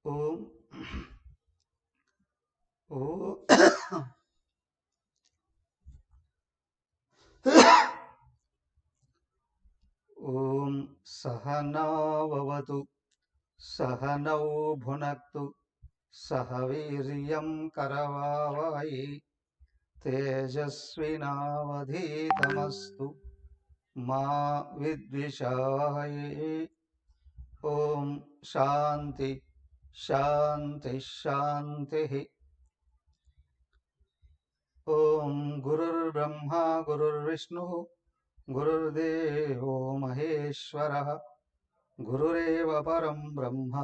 ఓం ఓ ఓం సహనావతు సహనౌ భునక్తు సహ వీర్యం కరవావహై తేజస్వినావధీతమస్తు మా విద్విషావహై. ఓం శాంతి శాంతి శాంతి. ఓం గురుర్బ్రహ్మా గురుర్విష్ణు గురుర్దేవో మహేశ్వరః గురురేవ పరం బ్రహ్మ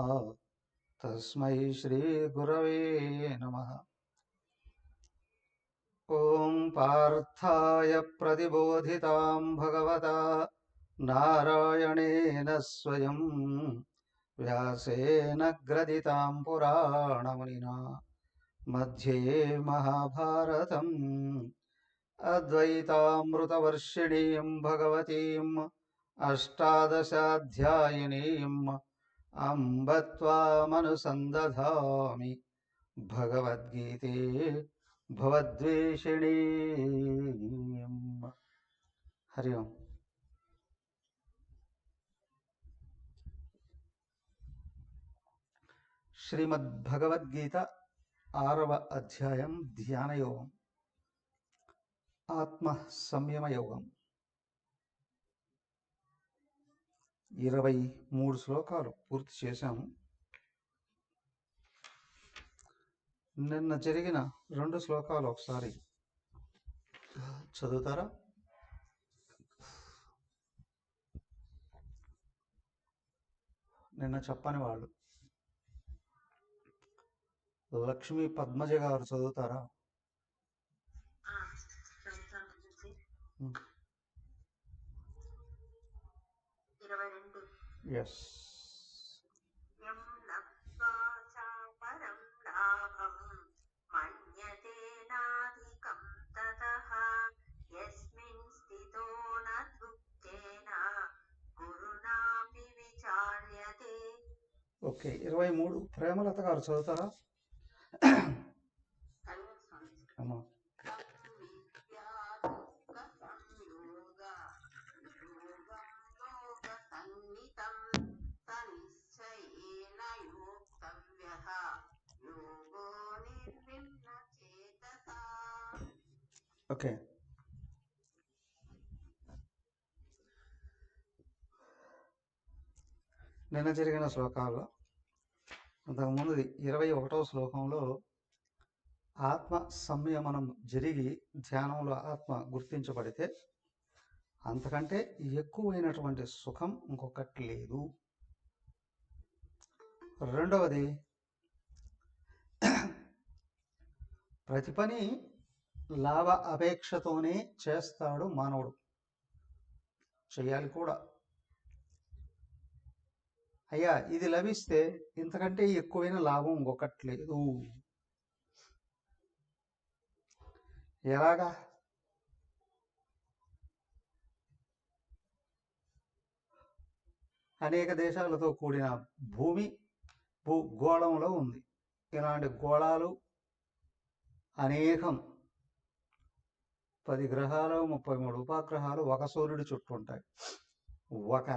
తస్మై శ్రీ గురవే నమః. ఓం పార్థాయ ప్రతిబోధితాం భగవతా నారాయణేన స్వయం వ్యాసేన గ్రథితాం పురాణమునినా మధ్యే మహాభారతం అద్వైతామృతవర్షిణీం భగవతీం అష్టాదశాధ్యాయినీం అంబ త్వామనుసందధామి భగవద్గీతే భవద్వేషిణీం. హరి ఓం. శ్రీమద్భగవద్గీత 6వ అధ్యాయం ధ్యానయోగం, ఆత్మ సంయమ యోగం. 23 శ్లోకాలు పూర్తి చేశాము. నిన్న జరిగిన 2 శ్లోకాలు ఒకసారి చదువుతారా? నిన్న చెప్పని వాళ్ళు లక్ష్మీ పద్మజ గారు చదువుతారా? ఎస్. ఓకే, 23 ప్రేమలత గారు చదువుతారా? అమ్మా. ఓకే, నిన్న జరిగిన శ్లోకాల్లో అంతకుముందు 21వ శ్లోకంలో ఆత్మ సంయమనం జరిగి ధ్యానంలో ఆత్మ గుర్తించబడితే అంతకంటే ఎక్కువైనటువంటి సుఖం ఇంకొకటి లేదు. రెండవది, ప్రతి పని లాభ అపేక్షతోనే చేస్తాడు మానవుడు, చేయాలి కూడా. అయ్యా ఇది లభిస్తే ఇంతకంటే ఎక్కువైన లాభం ఇంకొకటి లేదు. ఎలాగా? అనేక దేశాలతో కూడిన భూమి భూగోళంలో ఉంది. ఇలాంటి గోళాలు అనేకం, 10 గ్రహాలు 33 ఉపగ్రహాలు ఒక సూర్యుడి చుట్టూ ఉంటాయి. ఒక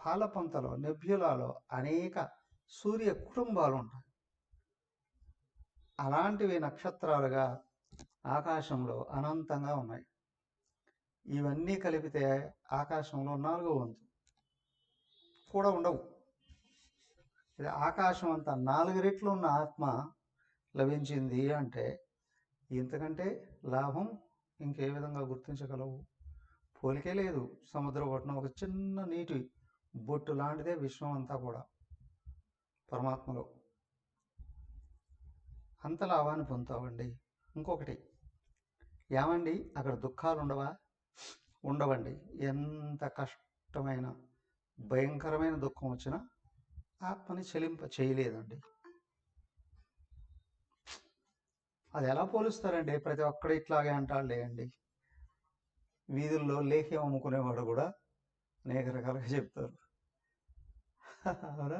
పాలపంతలో నెబ్యులాలో అనేక సూర్య కుటుంబాలు ఉంటాయి. అలాంటివి నక్షత్రాలుగా ఆకాశంలో అనంతంగా ఉన్నాయి. ఇవన్నీ కలిపితే ఆకాశంలో 4వ వంతు కూడా ఉండవు. ఇది ఆకాశం అంతా 4 రెట్లు ఉన్న ఆత్మ లభించింది అంటే ఇంతకంటే లాభం ఇంకే విధంగా గుర్తించగలవు? పోలికే లేదు. సముద్ర ఒడ్డున ఒక చిన్న నీటి బొట్టు లాంటిదే విశ్వం అంతా కూడా పరమాత్మలో. అంత లాభాన్ని పొందుతావండి. ఇంకొకటి, ఏమండి అక్కడ దుఃఖాలు ఉండవా? ఉండవండి. ఎంత కష్టమైన భయంకరమైన దుఃఖం వచ్చినా ఆత్మని చెలింప చేయలేదండి. అది ఎలా పోలుస్తారండి? ప్రతి ఒక్కడు ఇట్లాగే అంటాడులే అండి. వీధుల్లో లేహ్యం అమ్ముకునేవాడు కూడా అనేక రకాలుగా చెప్తారు. అవునా?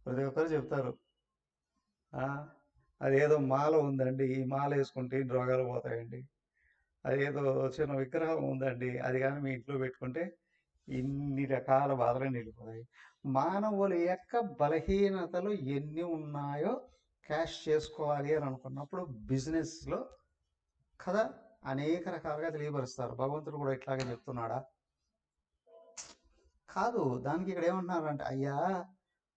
ప్రతి ఒక్కరు చెప్తారు, అదేదో మాల ఉందండి, ఈ మాల వేసుకుంటే ఇన్ని రోగాలు పోతాయండి. అదేదో చిన్న విగ్రహం ఉందండి, అది కానీ మీ ఇంట్లో పెట్టుకుంటే ఇన్ని రకాల బాధలు నిలిపోతాయి. మానవుల యొక్క బలహీనతలు ఎన్ని ఉన్నాయో క్యాష్ చేసుకోవాలి అని అనుకున్నప్పుడు బిజినెస్లో కదా అనేక రకాలుగా తెలియపరుస్తారు. భగవంతుడు కూడా ఇట్లాగే చెప్తున్నాడా? కాదు. దానికి ఇక్కడ ఏమంటున్నారంటే, అయ్యా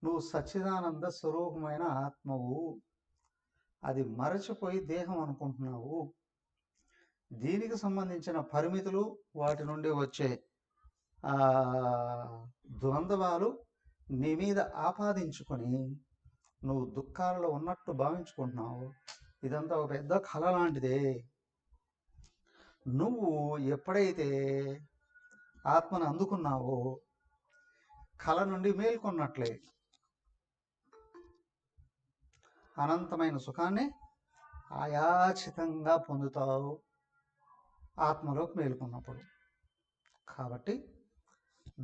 నువ్వు సచ్చిదానంద స్వరూపమైన ఆత్మవు, అది మరచిపోయి దేహం అనుకుంటున్నావు. దీనికి సంబంధించిన పరిమితులు, వాటి నుండి వచ్చే ద్వంద్వాలు నీ మీద ఆపాదించుకొని నువ్వు దుఃఖాలలో ఉన్నట్టు భావించుకుంటున్నావు. ఇదంతా ఒక పెద్ద కళ లాంటిదే. నువ్వు ఎప్పుడైతే ఆత్మను అందుకున్నావో కళ నుండి మేల్కొన్నట్లే అనంతమైన సుఖాన్ని ఆయాచితంగా పొందుతావు ఆత్మలోకి మేల్కొన్నప్పుడు. కాబట్టి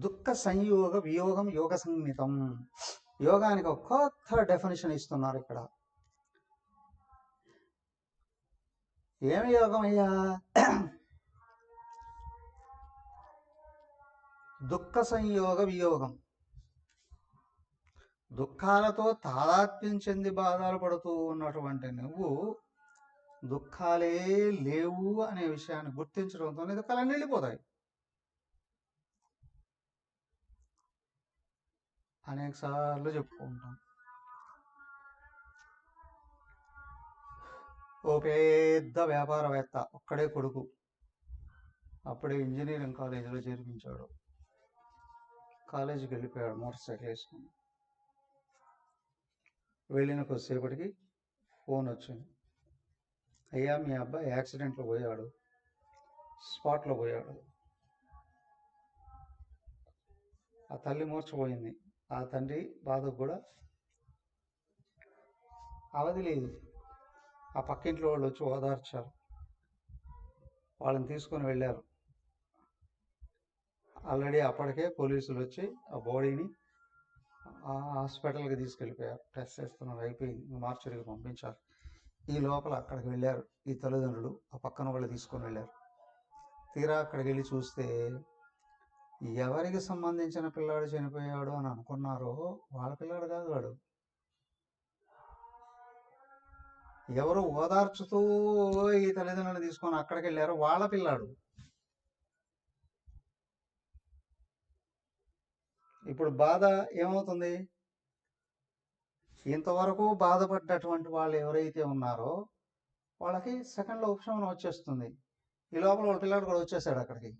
దుఃఖ సంయోగ వియోగం యోగ సంహితం. యోగానికి ఒక కొత్త డెఫినేషన్ ఇస్తున్నారు ఇక్కడ. ఏమి యోగం అయ్యా? దుఃఖ సంయోగ వియోగం. దుఃఖాలతో తాదాత్మ్యం చెంది బాధలు పడుతూ ఉన్నటువంటి నువ్వు దుఃఖాలే లేవు అనే విషయాన్ని గుర్తించడంతో దుఃఖాలన్నీ వెళ్ళిపోతాయి. అనేక సార్లు చెప్పుకుంటాం. ఓ పెద్ద వ్యాపారవేత్త, ఒక్కడే కొడుకు, అప్పుడే ఇంజనీరింగ్ కాలేజీలో చేర్పించాడు. కాలేజీకి వెళ్ళిపోయాడు మోటార్ సైకిల్ వేసుకుని. వెళ్ళిన కొద్దిసేపటికి ఫోన్ వచ్చింది, అయ్యా మీ అబ్బాయి యాక్సిడెంట్లో పోయాడు, స్పాట్లో పోయాడు. ఆ తల్లి మూర్చపోయింది. ఆ తండ్రి బాధకు కూడా అవధి లేదు. ఆ పక్కింట్లో వాళ్ళు వచ్చి ఓదార్చారు. వాళ్ళని తీసుకొని వెళ్ళారు. ఆల్రెడీ అప్పటికే పోలీసులు వచ్చి ఆ బాడీని హాస్పిటల్కి తీసుకెళ్ళిపోయారు. టెస్ట్ చేస్తున్నారు, అయిపోయింది, మార్చరికి పంపించారు. ఈ లోపల అక్కడికి వెళ్ళారు ఈ తల్లిదండ్రులు, ఆ పక్కన వాళ్ళు తీసుకొని వెళ్ళారు. తీరా అక్కడికి వెళ్ళి చూస్తే ఎవరికి సంబంధించిన పిల్లాడు చనిపోయాడు అని అనుకున్నారో వాళ్ళ పిల్లాడు కాదు వాడు. ఎవరు ఓదార్చుతూ ఈ తల్లిదండ్రులను తీసుకొని అక్కడికి వెళ్ళారో వాళ్ళ పిల్లాడు. ఇప్పుడు బాధ ఏమవుతుంది? ఇంతవరకు బాధపడ్డటువంటి వాళ్ళు ఎవరైతే ఉన్నారో వాళ్ళకి సెకండ్లో ఉపశమనం వచ్చేస్తుంది. ఈ లోపల వాళ్ళ పిల్లాడు కూడా వచ్చేసాడు అక్కడికి.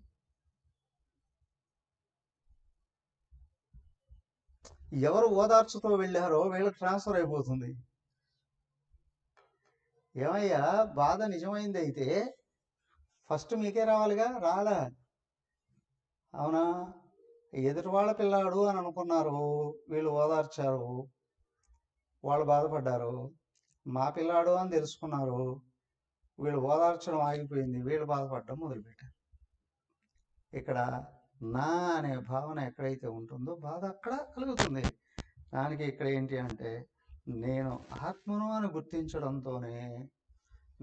ఎవరు ఓదార్చుతో వెళ్ళారో వీళ్ళకి ట్రాన్స్ఫర్ అయిపోతుంది. ఏమయ్యా బాధ నిజమైంది అయితే ఫస్ట్ మీకే రావాలిగా, రాలా? అవునా? ఎదుటి వాళ్ళ పిల్లాడు అని అనుకున్నారు, వీళ్ళు ఓదార్చారు, వాళ్ళు బాధపడ్డారు. మా పిల్లాడు అని తెలుసుకున్నారు, వీళ్ళు ఓదార్చడం ఆగిపోయింది, వీళ్ళు బాధపడడం మొదలుపెట్టారు. ఇక్కడ నా అనే భావన ఎక్కడైతే ఉంటుందో బాధ అక్కడ కలుగుతుంది. దానికి ఇక్కడ ఏంటి అంటే, నేను ఆత్మను అని గుర్తించడంతోనే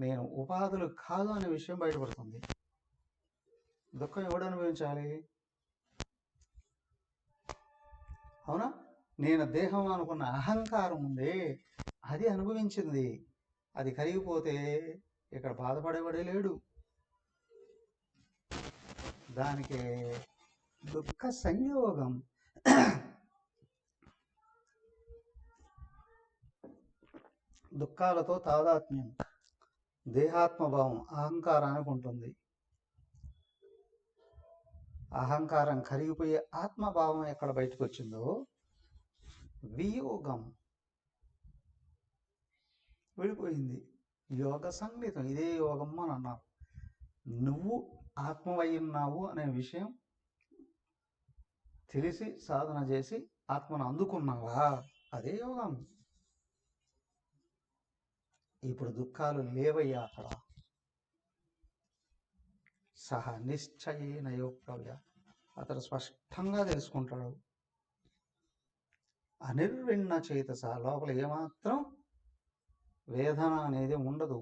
నేను ఉపాధులు కాదు అనే విషయం బయటపడుతుంది. దుఃఖం ఎవడు అనుభవించాలి? అవునా? నేను దేహం అనుకున్న అహంకారం ఉంది, అది అనుభవించింది. అది కరిగిపోతే ఇక్కడ బాధపడేవాడే లేడు. దానికి దుఃఖ సంయోగం. దుఃఖాలతో తాదాత్మ్యం, దేహాత్మభావం అహంకారానికి ఉంటుంది. అహంకారం కరిగిపోయే ఆత్మభావం ఎక్కడ బయటకు వచ్చిందో వియోగం విడిపోయింది. యోగ సంగీతం, ఇదే యోగం అని అన్నారు. నువ్వు ఆత్మవై ఉన్నావు అనే విషయం తెలిసి సాధన చేసి ఆత్మను అందుకున్నావా, అదే యోగం. ఇప్పుడు దుఃఖాలు లేవయ్యా అక్కడ. సహ నిశ్చయేన యోక్తవ్య, అతడు స్పష్టంగా తెలుసుకుంటాడు. అనిర్విణ చేతస, లోపల ఏమాత్రం వేదన అనేది ఉండదు.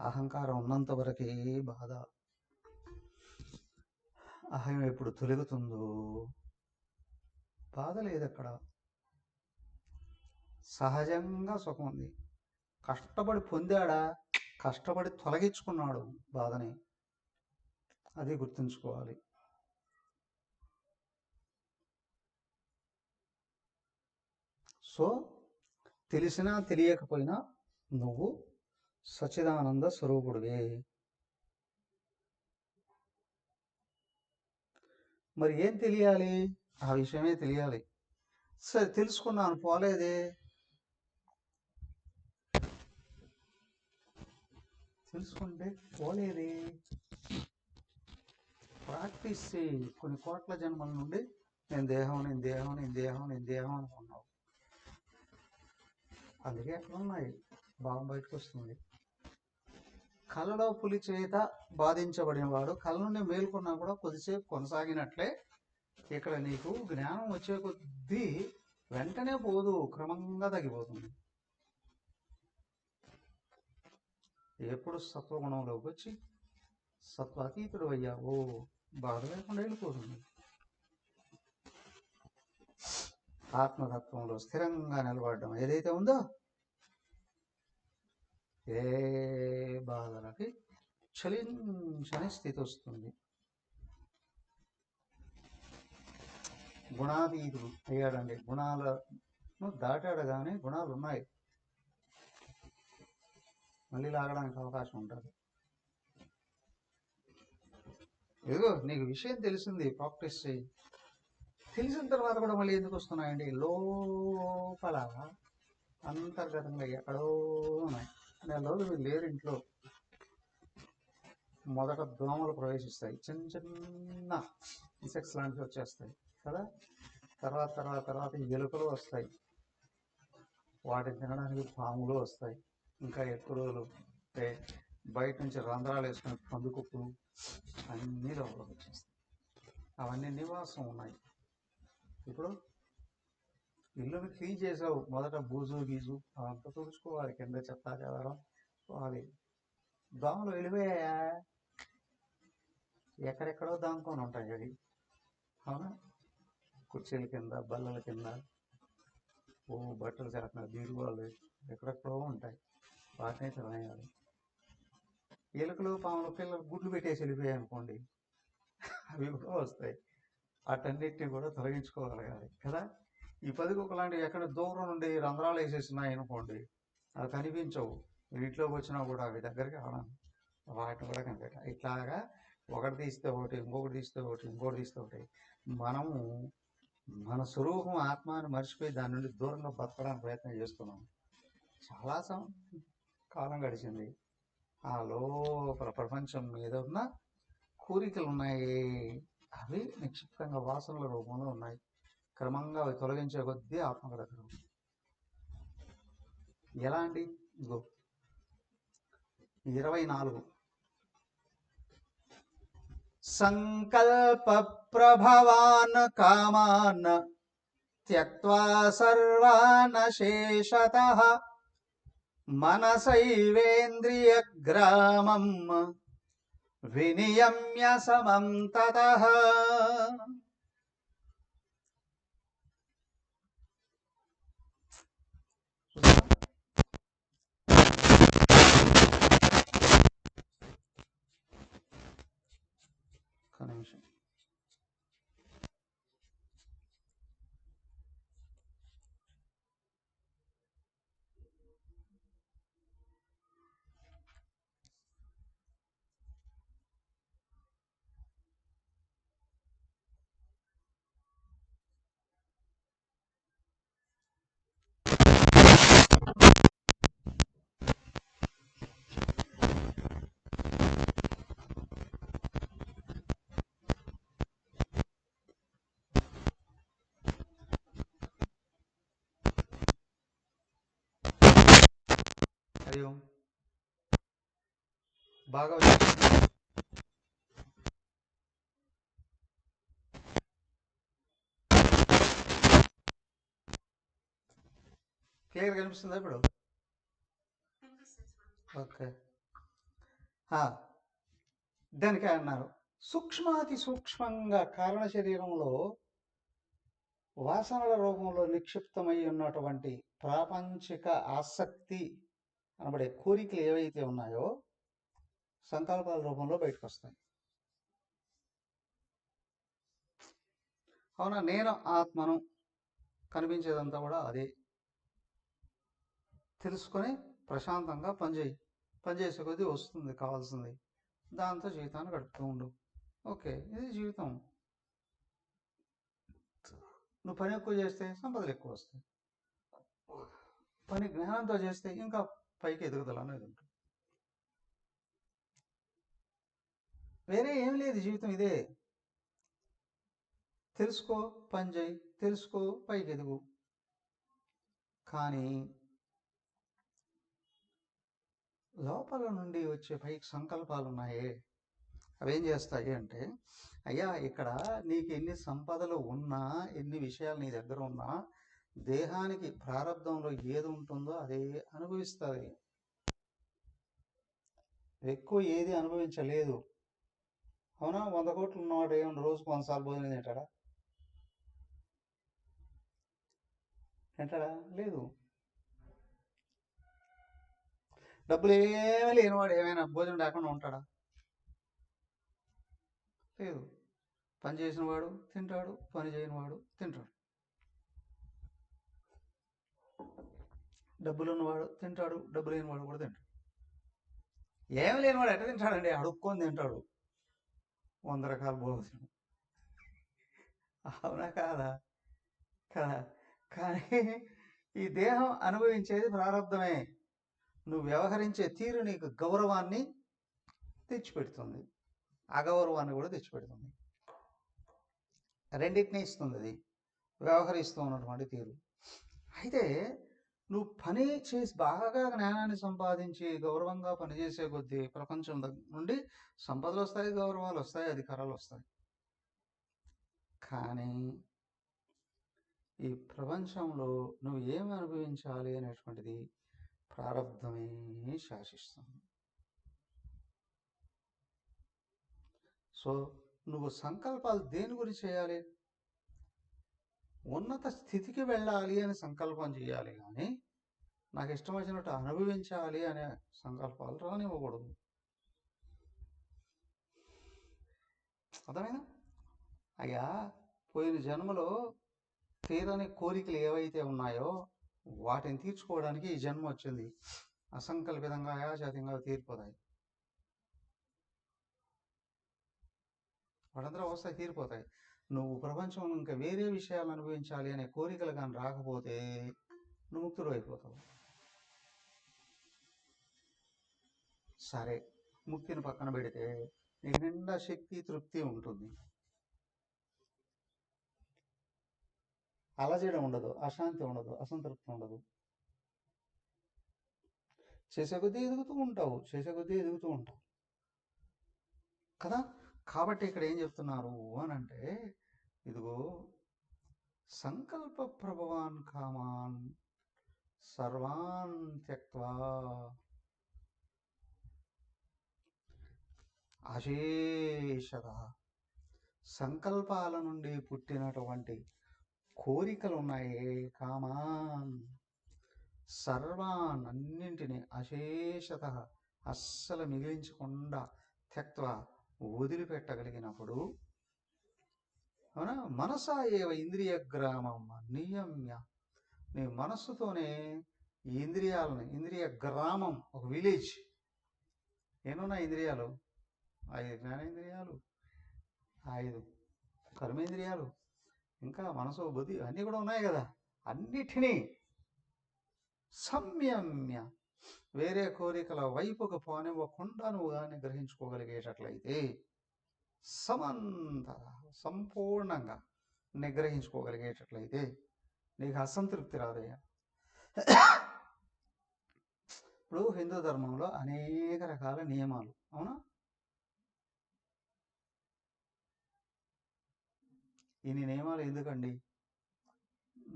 అహంకారం ఉన్నంత వరకే బాధ. అహం ఎప్పుడు తొలగుతుందో బాధ లేదు అక్కడ. సహజంగా సుఖం ఉంది. కష్టపడి పొందాడా, కష్టపడి తొలగించుకున్నాడు బాధని, అది గుర్తుంచుకోవాలి. సో తెలిసినా తెలియకపోయినా నువ్వు సచ్చిదానంద స్వరూపుడివే. మరి ఏం తెలియాలి? ఆ విషయమే తెలియాలి. సరే తెలుసుకున్నాను, పోలేదే. తెలుసుకుంటే పోలేదే. ప్రాక్టీస్ చేయి. కొన్ని కోట్ల జన్మల నుండి నేను దేహం నేను దేహం నేను దేహం నేను దేహం అనుకున్నావు. అందుకే అక్కడ ఉన్నాయి, భావం బయటకు వస్తుంది. కలలో పులి చేత బాధించబడిన వాడు కళ నుండి మేల్కొన్నా కూడా కొద్దిసేపు కొనసాగినట్లే ఇక్కడ నీకు జ్ఞానం వచ్చే కొద్దీ వెంటనే పోదు, క్రమంగా తగ్గిపోతుంది. ఎప్పుడు సత్వగుణంలోకి వచ్చి సత్వాతీతుడు అయ్యావో బాధ లేకుండా వెళ్ళిపోతుంది. ఆత్మతత్వంలో స్థిరంగా నిలబడడం ఏదైతే ఉందో ఏ బాధలకి చలించని స్థితి వస్తుంది. గుణాతీతుడు అయ్యాడండి. గుణాలను దాటాడు, కానీ గుణాలు ఉన్నాయి, మళ్ళీ లాగడానికి అవకాశం ఉంటుంది. ఏదో నీకు విషయం తెలిసింది, ప్రాక్టీస్ చేయి. తెలిసిన తర్వాత కూడా మళ్ళీ ఎందుకు వస్తున్నాయండి? లోపల అంతర్గతంగా ఎక్కడో ఉన్నాయి. నెల రోజులు లేరు ఇంట్లో, మొదట దోమలు ప్రవేశిస్తాయి, చిన్న చిన్న ఇన్సెక్ట్స్ లాంటివి వచ్చేస్తాయి కదా. తర్వాత తర్వాత తర్వాత ఎలుకలు వస్తాయి, వాటిని తినడానికి పాములు వస్తాయి. ఇంకా ఎక్కువ రోజులు బయట నుంచి రంధ్రాలు వేసుకుని పందుకుప్పు అన్నీ లోపలికి వచ్చేస్తాయి. అవన్నీ నివాసం ఉన్నాయి. ఇప్పుడు ఇల్లుని క్లీన్ చేసావు, మొదట బూజు గీజు అదంతా తుడుచుకోవాలి, కింద చెత్త చెదరం పోవాలి. దోమలు వెళ్ళిపోయాయా, ఎక్కడెక్కడో దాముకొని ఉంటాయి అవి, అవునా? కుర్చీల కింద, బల్లల కింద, బట్టలు చేస్తున్న బీరువాళ్ళు ఎక్కడెక్కడో ఉంటాయి, వాటిని తినేయాలి. ఎలుకలు పాములు పిల్లలు గుడ్లు పెట్టేసి వెళ్ళిపోయాయి అనుకోండి, అవి కూడా వస్తాయి. వాటన్నిటిని కూడా తొలగించుకోగలగాలి కదా. ఈ పదికొక లాంటివి ఎక్కడ దూరం నుండి రంధ్రాలు వేసేసినాయి అనుకోండి, అవి కనిపించవు. ఇంట్లోకి వచ్చినా కూడా అవి దగ్గరికి రావడం, వాటిని కూడా కనిపెట్టాలి. ఇట్లాగా ఒకటి తీస్తే ఒకటి, ఇంకొకటి తీస్తే ఒకటి, ఇంకొకటి తీస్తే ఒకటి. మనము మన స్వరూపం ఆత్మాన్ని మర్చిపోయి దాని నుండి దూరంగా బతకడానికి ప్రయత్నం చేస్తున్నాం. చాలా కాలం గడిచింది. ఆ లోపల ప్రపంచం మీద ఉన్న కోరికలు ఉన్నాయి, అవి నిక్షిప్తంగా వాసనల రూపంలో ఉన్నాయి. క్రమంగా అవి తొలగించే కొద్దీ ఆత్మకు దగ్గర. ఎలాంటి 24 సంకల్ప ప్రభవాన్ కామాన్ త్యక్త్వా సర్వాన్ శేషతః మనసైవేంద్రియ గ్రామం వినియమ్య సమం తతః. భయం బాగా వచ్చింది. క్లియర్ కనిపిస్తుందా ఇప్పుడు? ఓకే. దానికి అన్నారు సూక్ష్మాతి సూక్ష్మంగా కారణ శరీరంలో వాసనల రూపంలో నిక్షిప్తమై ఉన్నటువంటి ప్రాపంచిక ఆసక్తి అనబడే కోరికలు ఏవైతే ఉన్నాయో సంకల్పాల రూపంలో బయటకు వస్తాయి. అవునా? నేను ఆత్మను, కనిపించేదంతా కూడా అదే తెలుసుకొని ప్రశాంతంగా పనిచేసే కొద్దీ వస్తుంది కావాల్సింది, దాంతో జీవితాన్ని గడుపుతూ ఉండు. ఓకే, ఇది జీవితం. నువ్వు పని ఎక్కువ చేస్తే సంపదలు ఎక్కువ వస్తాయి, పని జ్ఞానంతో చేస్తే ఇంకా పైకి ఎదుగుదల అనేది ఉంటుంది. వేరే ఏం లేదు, జీవితం ఇదే. తెలుసుకో, పని చేయి, తెలుసుకో, పైకి ఎదుగు. కానీ లోపల నుండి వచ్చే పైకి సంకల్పాలు ఉన్నాయే, అవేం చేస్తాయి అంటే, అయ్యా ఇక్కడ నీకు ఎన్ని సంపదలు ఉన్నా, ఎన్ని విషయాలు నీ దగ్గర ఉన్నా, దేహానికి ప్రారంధంలో ఏది ఉంటుందో అదే అనుభవిస్తుంది. ఎక్కువ ఏది అనుభవించలేదు. అవునా? 100 కోట్లు ఉన్నవాడు ఏమన్నా రోజుకు 100 సార్లు భోజనం తింటాడా? లేదు. డబ్బులు ఏమీ లేనివాడు ఏమైనా భోజనం లేకుండా ఉంటాడా? లేదు. పని చేసిన వాడు తింటాడు, పని చేయని వాడు తింటాడు. డబ్బులు ఉన్నవాడు తింటాడు, డబ్బు లేనివాడు కూడా తింటాడు. ఏమి లేనివాడు ఎట్లా తింటాడండి? అడుక్కొని తింటాడు 100 రకాల భోజనం. అవునా కాదా? కదా. కానీ ఈ దేహం అనుభవించేది ప్రారంధమే. నువ్వు వ్యవహరించే తీరు నీకు గౌరవాన్ని తెచ్చిపెడుతుంది, అగౌరవాన్ని కూడా తెచ్చిపెడుతుంది. రెండింటినీ ఇస్తుంది అది వ్యవహరిస్తూ ఉన్నటువంటి తీరు. అయితే నువ్వు పని చేసి బాగా జ్ఞానాన్ని సంపాదించి గౌరవంగా పనిచేసే కొద్దీ ప్రపంచం నుండి సంపదలు వస్తాయి, గౌరవాలు వస్తాయి, అధికారాలు వస్తాయి. కానీ ఈ ప్రపంచంలో నువ్వు ఏమి అనుభవించాలి అనేటువంటిది ప్రారంధమే శాసిస్తుంది. సో నువ్వు సంకల్పాలు దేని గురించి చేయాలి? ఉన్నత స్థితికి వెళ్ళాలి అని సంకల్పం చేయాలి, కానీ నాకు ఇష్టం వచ్చినట్టు అనుభవించాలి అనే సంకల్పాలు రానివ్వకూడదు. అర్థమైనా? అయ్యా, పోయిన జన్మలో తీరని కోరికలు ఏవైతే ఉన్నాయో వాటిని తీర్చుకోవడానికి ఈ జన్మ వచ్చింది. అసంకల్పితంగా ఆయాచాతంగా తీరిపోతాయి, వాటంతా వస్తాయి, తీరిపోతాయి. నువ్వు ప్రపంచంలో ఇంకా వేరే విషయాలు అనుభవించాలి అనే కోరికలు కానీ రాకపోతే నువ్వు ముక్తుడు అయిపోతావు. సరే, ముక్తిని పక్కన పెడితే నీకు నిండా శక్తి, తృప్తి ఉంటుంది, అలజడి ఉండదు, అశాంతి ఉండదు, అసంతృప్తి ఉండదు. చేసే కొద్దీ ఎదుగుతూ ఉంటావు, చేసే కొద్దీ ఎదుగుతూ ఉంటావు కదా. కాబట్టి ఇక్కడ ఏం చెప్తున్నారు అని అంటే, ఇదిగో సంకల్ప ప్రభవాన్ కామాన్ సర్వాన్ త్యక్త్వా అశేషత. సంకల్పాల నుండి పుట్టినటువంటి కోరికలు ఉన్నాయే, కామాన్, సర్వాన్, అన్నింటినీ, అశేషత, అస్సలు మిగిలించకుండా, త్యక్త్వ, వదిలిపెట్టగలిగినప్పుడు, అవునా, మనసా ఏవ ఇంద్రియ గ్రామం నియమ్య, నీ మనస్సుతోనే ఈ ఇంద్రియాలని, ఇంద్రియ గ్రామం, ఒక విలేజ్. ఏమన్నా ఇంద్రియాలు? 5 జ్ఞానేంద్రియాలు, 5 కర్మేంద్రియాలు, ఇంకా మనసు, బుద్ధి అన్నీ కూడా ఉన్నాయి కదా. అన్నిటినీ సంయమ్య, వేరే కోరికల వైపుకు పోనివ్వకుండా నువ్వు కానీ గ్రహించుకోగలిగేటట్లయితే, సంపూర్ణంగా నిగ్రహించుకోగలిగేటట్లయితే నీకు అసంతృప్తి రాదయ్యా. ఇప్పుడు హిందూ ధర్మంలో అనేక రకాల నియమాలు, అవునా? ఇన్ని నియమాలు ఎందుకండి?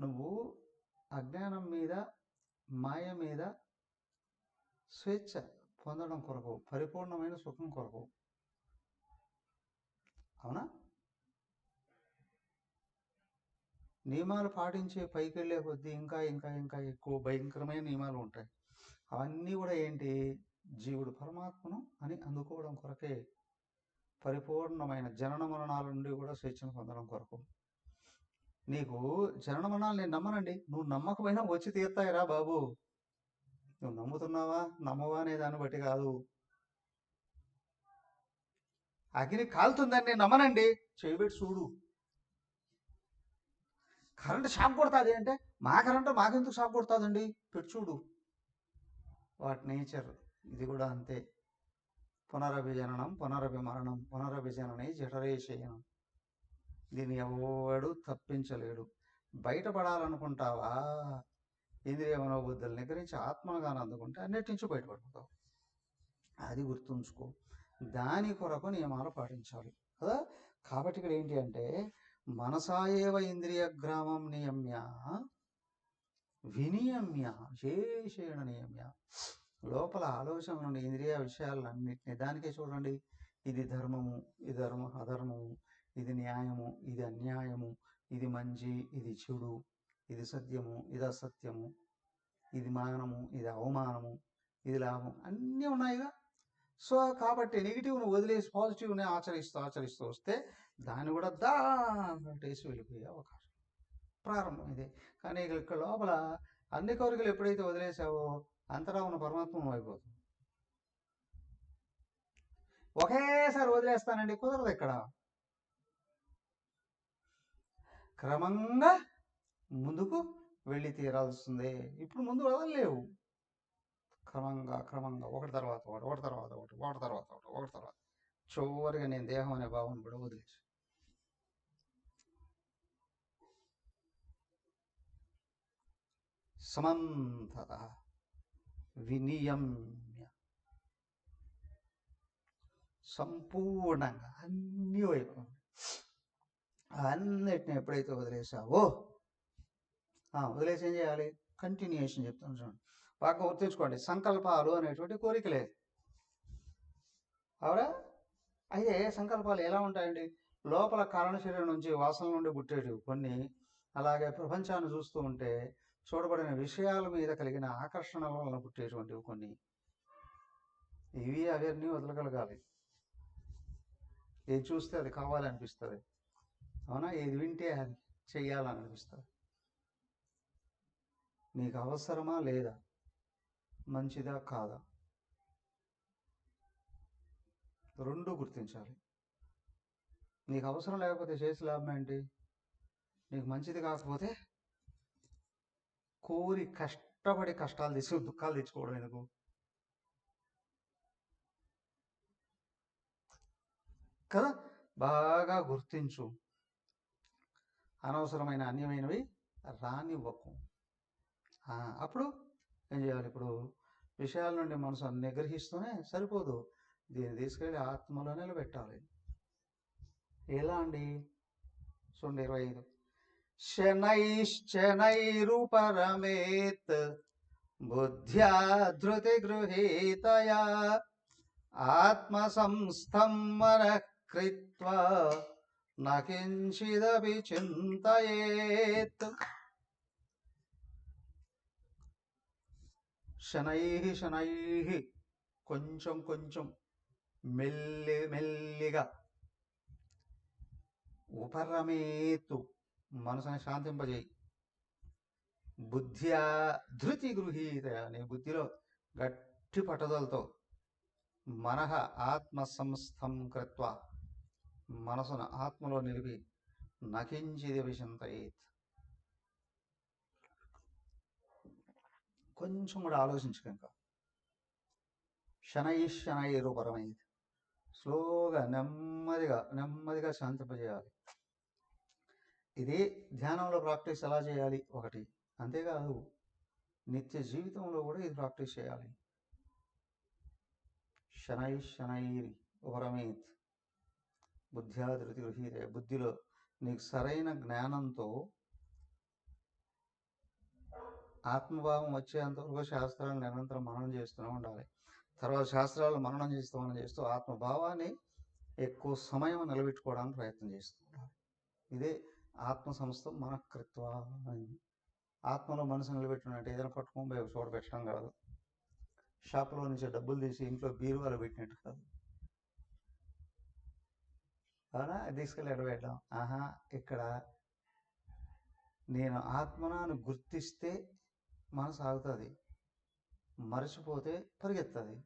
నువ్వు అజ్ఞానం మీద, మాయ మీద స్వేచ్ఛ పొందడం కొరకు, పరిపూర్ణమైన సుఖం కొరకు, అవునా? నియమాలు పాటించే పైకి వెళ్ళే కొద్దీ ఇంకా ఇంకా ఇంకా ఎక్కువ భయంకరమైన నియమాలు ఉంటాయి. అవన్నీ కూడా ఏంటి? జీవుడు పరమాత్మను అని అందుకోవడం కొరకే, పరిపూర్ణమైన జనన మరణాల నుండి కూడా స్వేచ్ఛను పొందడం కొరకు. నీకు జనన మరణాలు నేను నమ్మనండి, నువ్వు నమ్మకపోయినా వచ్చి తీరుతాయిరా బాబు. నువ్వు నమ్ముతున్నావా నమ్మవా అనే దాన్ని బట్టి కాదు. అగ్ని కాలుతుందని నేను నమ్మనండి, చేయబెట్టి చూడు. కరెంటు షాక్ కొడుతుంది అంటే, మా కరెంటు మాకెందుకు షాక్ కొడుతుందండి, పెట్టి చూడు. వాటి నేచర్ ఇది కూడా అంతే. పునరభిజననం, పునరభిమరణం, పునరభిజననే జఠరేశయనం. దీన్ని ఎవడు తప్పించలేడు. బయటపడాలనుకుంటావా? ఇంద్రియ మనోబుద్ధులు నిగ్రహించి ఆత్మగాను అందుకుంటే అన్నిటి నుంచి బయటపడిపోతావు. అది గుర్తుంచుకో. దాని కొరకు నియమాలు పాటించాలి కదా. కాబట్టి ఇక్కడ ఏంటి అంటే, మనసాయేవ ఇంద్రియ గ్రామం నియమ్య వినియమ్య విశేషేణ నియమ్య. లోపల ఆలోచన నుండి ఇంద్రియ విషయాలన్నింటినీ దానికే చూడండి. ఇది ధర్మము, ఇది అధర్మము, ఇది న్యాయము, ఇది అన్యాయము, ఇది మంచి, ఇది చెడు, ఇది సత్యము, ఇది అసత్యము, ఇది మానము, ఇది అవమానము, ఇది లాభం, అన్నీ ఉన్నాయిగా. సో కాబట్టి నెగిటివ్ను వదిలేసి పాజిటివ్ని ఆచరిస్తూ వస్తే దాన్ని కూడా దాటేసి వెళ్ళిపోయే అవకాశం ప్రారంభం ఇదే. కానీ ఇక్కడ లోపల అన్ని కోరికలు ఎప్పుడైతే వదిలేసావో అంతటా ఉన్న పరమాత్మ అయిపోతుంది. ఒకేసారి వదిలేస్తానండి కుదరదు. ఇక్కడ క్రమంగా ముందుకు వెళ్ళి తీరాల్సిందే. ఇప్పుడు ముందు వదలలేవు. క్రమంగా క్రమంగా ఒకటి తర్వాత ఒకటి, ఒకటి తర్వాత ఒకటి, ఒకటి తర్వాత ఒకటి, ఒకటి తర్వాత చివరిగా నేను దేహం అనే భావం కూడా వదిలేసి సమంతత వినియమ్య సంపూర్ణంగా అన్ని వైపు అన్నిటిని ఎప్పుడైతే వదిలేసావో, వదిలేసి ఏం చేయాలి? కంటిన్యూషన్ చెప్తాను చూడండి, బాగా గుర్తుంచుకోండి. సంకల్పాలు అనేటువంటి కోరికలే, అవునా? అయితే సంకల్పాలు ఎలా ఉంటాయండి? లోపల కారణ శరీరం నుంచి వాసన నుండి పుట్టేటివి కొన్ని, అలాగే ప్రపంచాన్ని చూస్తూ ఉంటే చూడబడిన విషయాల మీద కలిగిన ఆకర్షణ వలన పుట్టేటువంటివి కొన్ని. ఇవి అవన్నీ వదలగలగాలి. ఏది చూస్తే అది కావాలనిపిస్తుంది, అవునా? ఏది వింటే అది చెయ్యాలని అనిపిస్తుంది. నీకు అవసరమా లేదా, మంచిదా కాదా, రెండు గుర్తించాలి. నీకు అవసరం లేకపోతే చేసి లాభం ఏంటి? నీకు మంచిది కాకపోతే కోరి కష్టపడి కష్టాలు తెచ్చి దుఃఖాలు తెచ్చుకోవడం ఎందుకు? కదా, బాగా గుర్తించు. అనవసరమైన అన్యమైనవి రానివ్వకు. అప్పుడు ఏం చేయాలి? ఇప్పుడు విషయాల నుండి మనసు నిగ్రహిస్తూనే సరిపోదు, దీన్ని తీసుకెళ్ళి ఆత్మలో నిలబెట్టాలి. ఎలా అండి? చూడండి 25. శనైశ్చనైరుపరమేత్ బుద్ధ్యా ధృతి గృహీతయా ఆత్మసంస్థం మనః కృత్వా నకించిదపి చింతయేత్. శనైః శనైః, కొంచెం కొంచెం, మెల్లిగా, ఉపరమేతు, మనసుని శాంతింపజేయి, బుద్ధ్యా ధృతి గృహీత, నీ బుద్ధిలో గట్టి పట్టుదలతో, మనః ఆత్మ సంస్థం కృత్వ, మనసును ఆత్మలో నిలిపి, నకించిది విచింతయేత్, కొంచెం కూడా ఆలోచించక, ఇంకా శనైరూపరమైంది, స్లోగా నెమ్మదిగా శాంతింపజేయాలి. ఇది ధ్యానంలో ప్రాక్టీస్ ఎలా చేయాలి ఒకటి, అంతేకాదు నిత్య జీవితంలో కూడా ఇది ప్రాక్టీస్ చేయాలి. శనై శనైరి ఉపరమేత్ బుద్ధ్యాధృతి గృహీతే. బుద్ధిలో నీకు సరైన జ్ఞానంతో ఆత్మభావం వచ్చేంతవరకు శాస్త్రాలను నిరంతరం మననం చేస్తూనే ఉండాలి. తర్వాత శాస్త్రాలు మననం చేస్తూ ఆత్మభావాన్ని ఎక్కువ సమయం నిలబెట్టుకోవడానికి ప్రయత్నం చేస్తూ ఉండాలి. ఇదే ఆత్మ సంస్థ మనకృత్వ. ఆత్మలో మనసు నిలబెట్టినట్టు ఏదైనా పట్టుకొని పోయి చోట పెట్టడం కాదు. షాపులో నుంచి డబ్బులు తీసి ఇంట్లో బీరువాలో పెట్టినట్టు కాదు. అవునా? తీసుకెళ్ళి ఎడబెట్టడం. ఇక్కడ నేను ఆత్మనాన్ని గుర్తిస్తే మనసు ఆగుతుంది, మరచిపోతే పరిగెత్తుంది.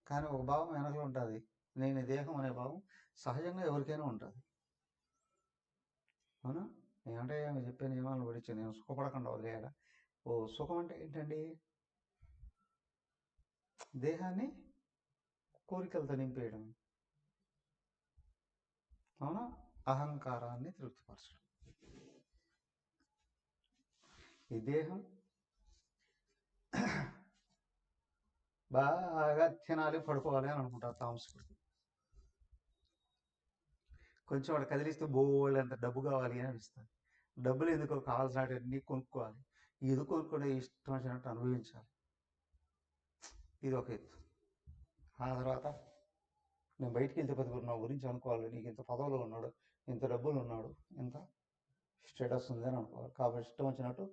కానీ ఒక భావం వెనకలో ఉంటుంది, నేను దేహం అనే భావం సహజంగా ఎవరికైనా ఉంటుంది. అవునా? ఏమంటే మీరు చెప్పే నియమాలను పడిచి నేను సుఖపడకుండా వదిలేయాలా? సుఖం అంటే ఏంటండి? దేహాన్ని కోరికలతో నింపేయడం. అవునా? అహంకారాన్ని తృప్తిపరచడం. ఈ దేహం బాగా తినాలి, పడుకోవాలి అని అనుకుంటారు తామసుకుడు. కొంచెం వాడు కదిలిస్తే బోళ్ళు అంత డబ్బు కావాలి అని అనిపిస్తుంది. డబ్బులు ఎందుకో కావాల్సినవన్నీ కొనుక్కోవాలి. ఇది కొనుక్కుంటే ఇష్టం వచ్చినట్టు అనుభవించాలి. ఇది ఒక ఎత్తు. ఆ తర్వాత నేను బయటికి వెళ్తే పది నా గురించి అనుకోవాలి, నీకు ఇంత పదవులో ఉన్నాడు, ఇంత డబ్బులు ఉన్నాడు, ఇంత స్టేటస్ ఉంది అని అనుకోవాలి. కాబట్టి ఇష్టం వచ్చినట్టు